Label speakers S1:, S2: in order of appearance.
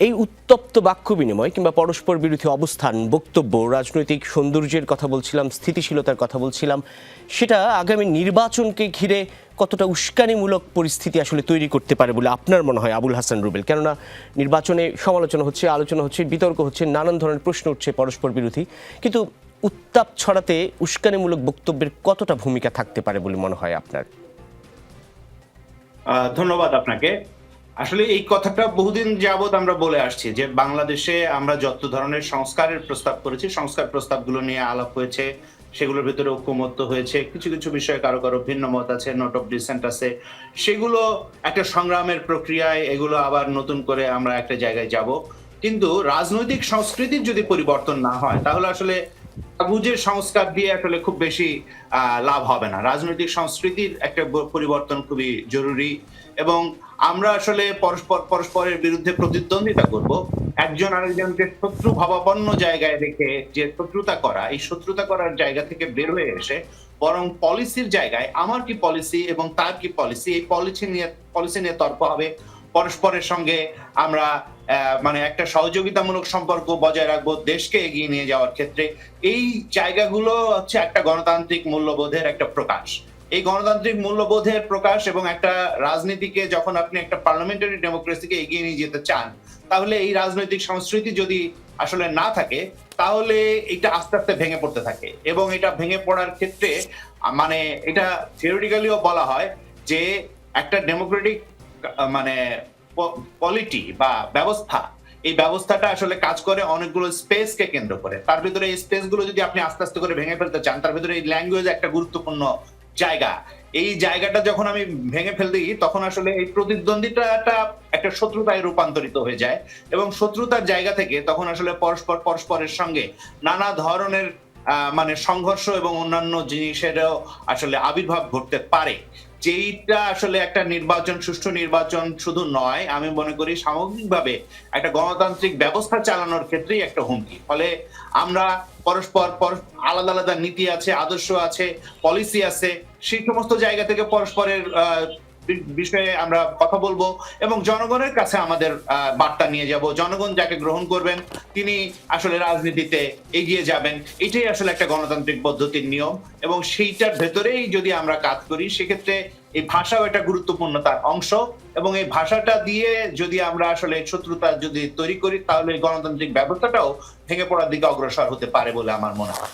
S1: এই উত্তপ্ত বাক্য বিনিময় কিংবা পরস্পর বিরোধী অবস্থান, বক্তব্য, রাজনৈতিক সৌন্দর্যের কথা বলছিলাম, স্থিতিশীলতার কথা বলছিলাম, সেটা আগামী নির্বাচনকে ঘিরে কতটা উস্কানিমূলক পরিস্থিতি আসলে তৈরি করতে পারে বলে আপনার মনে হয় আবুল হাসান রুবেল? কেননা নির্বাচনে সমালোচনা হচ্ছে, আলোচনা হচ্ছে, বিতর্ক হচ্ছে, নানান ধরনের প্রশ্ন উঠছে পরস্পর বিরোধী, কিন্তু উত্তাপ ছড়াতে উস্কানিমূলক বক্তব্যের কতটা ভূমিকা থাকতে পারে বলে মনে হয় আপনার?
S2: ধন্যবাদ আপনাকে। আসলে এই কথাটা বহুদিন যাবৎ আমরা বলে আসছি যে বাংলাদেশে আমরা যত ধরনের সংস্কারের প্রস্তাব করেছি, সংস্কার প্রস্তাবগুলো নিয়ে আলাপ হয়েছে, সেগুলোর ভেতরে ঐকমত্য হয়েছে। কিছু কিছু বিষয়ে কারো কারো ভিন্ন মত আছে, নোট অফ ডিসেন্ট আছে। সেগুলো একটা সংগ্রামের প্রক্রিয়ায়, এগুলো আবার নতুন করে আমরা একটা জায়গায় যাব। কিন্তু রাজনৈতিক সংস্কৃতির যদি পরিবর্তন না হয়, তাহলে আসলে কাগুজের সংস্কার দিয়ে আসলে খুব বেশি লাভ হবে না। রাজনৈতিক সংস্কৃতির একটা পরিবর্তন খুবই জরুরি, এবং আমরা আসলে পরস্পরের বিরুদ্ধে প্রতিদ্বন্দ্বিতা করব। একজন আরেকজনকে শত্রু ভাবাপন্ন জায়গায় রেখে যে শত্রুতা করা, এই শত্রুতা করার জায়গা থেকে বের হয়ে এসে বরং পলিসির জায়গায় আমার কি পলিসি এবং তার কি পলিসি, এই পলিসি নিয়ে তর্ক হবে। পরস্পরের সঙ্গে আমরা মানে একটা সহযোগিতামূলক সম্পর্ক বজায় রাখবো দেশকে এগিয়ে নিয়ে যাওয়ার ক্ষেত্রে। এই জায়গাগুলো হচ্ছে একটা গণতান্ত্রিক মূল্যবোধের একটা প্রকাশ। এই গণতান্ত্রিক মূল্যবোধের প্রকাশ, এবং একটা রাজনীতিকে যখন আপনি একটা পার্লামেন্টারি ডেমোক্রেসিকে এগিয়ে নিয়ে যেতে চান, তাহলে এই রাজনৈতিক সংস্কৃতি যদি আসলে না থাকে, তাহলে এটা আস্তে আস্তে ভেঙে পড়তে থাকে। এবং এটা ভেঙে পড়ার ক্ষেত্রে মানে এটা থিওরিটিক্যালিও বলা হয় যে একটা ডেমোক্রেটিক মানে পলিটি বা ব্যবস্থা, এই ব্যবস্থাটা আসলে কাজ করে অনেকগুলো স্পেসকে কেন্দ্র করে। তার ভিতরে এই স্পেসগুলো যদি আপনি আস্তে আস্তে করে ভেঙে ফেলতে চান, তার ভিতরে এই ল্যাঙ্গুয়েজ একটা গুরুত্বপূর্ণ জায়গা। এই জায়গাটা যখন আমি ভেঙে ফেলতে গিয়ে, তখন আসলে এই প্রতিদ্বন্দ্বিতাটা একটা শত্রুতায় রূপান্তরিত হয়ে যায়, এবং শত্রুতার জায়গা থেকে তখন আসলে পরস্পরের সঙ্গে নানা ধরনের মানে সংঘর্ষ এবং অন্যান্য জিনিসেরও আসলে আবির্ভাব ঘটতে পারে। যেইটা আসলে একটা নির্বাচন, সুষ্ঠু নির্বাচন শুধু নয়, আমি মনে করি সামগ্রিকভাবে একটা গণতান্ত্রিক ব্যবস্থা চালানোর ক্ষেত্রেই একটা হুমকি। ফলে আমরা পরস্পর আলাদা আলাদা নীতি আছে, আদর্শ আছে, পলিসি আছে, সেই সমস্ত জায়গা থেকে পরস্পরের বিষয়ে আমরা কথা বলবো, এবং জনগণের কাছে আমাদের বার্তা নিয়ে যাব। জনগণ যাকে গ্রহণ করবেন তিনি আসলে রাজনীতিতে এগিয়ে যাবেন। এটাই আসলে একটা গণতান্ত্রিক পদ্ধতির নিয়ম, এবং সেইটার ভেতরেই যদি আমরা কাজ করি, সেক্ষেত্রে এই ভাষাও একটা গুরুত্বপূর্ণ তার অংশ, এবং এই ভাষাটা দিয়ে যদি আমরা আসলে শত্রুতা যদি তৈরি করি, তাহলে গণতান্ত্রিক ব্যবস্থাটাও ভেঙে পড়ার দিকে অগ্রসর হতে পারে বলে আমার মনে হয়।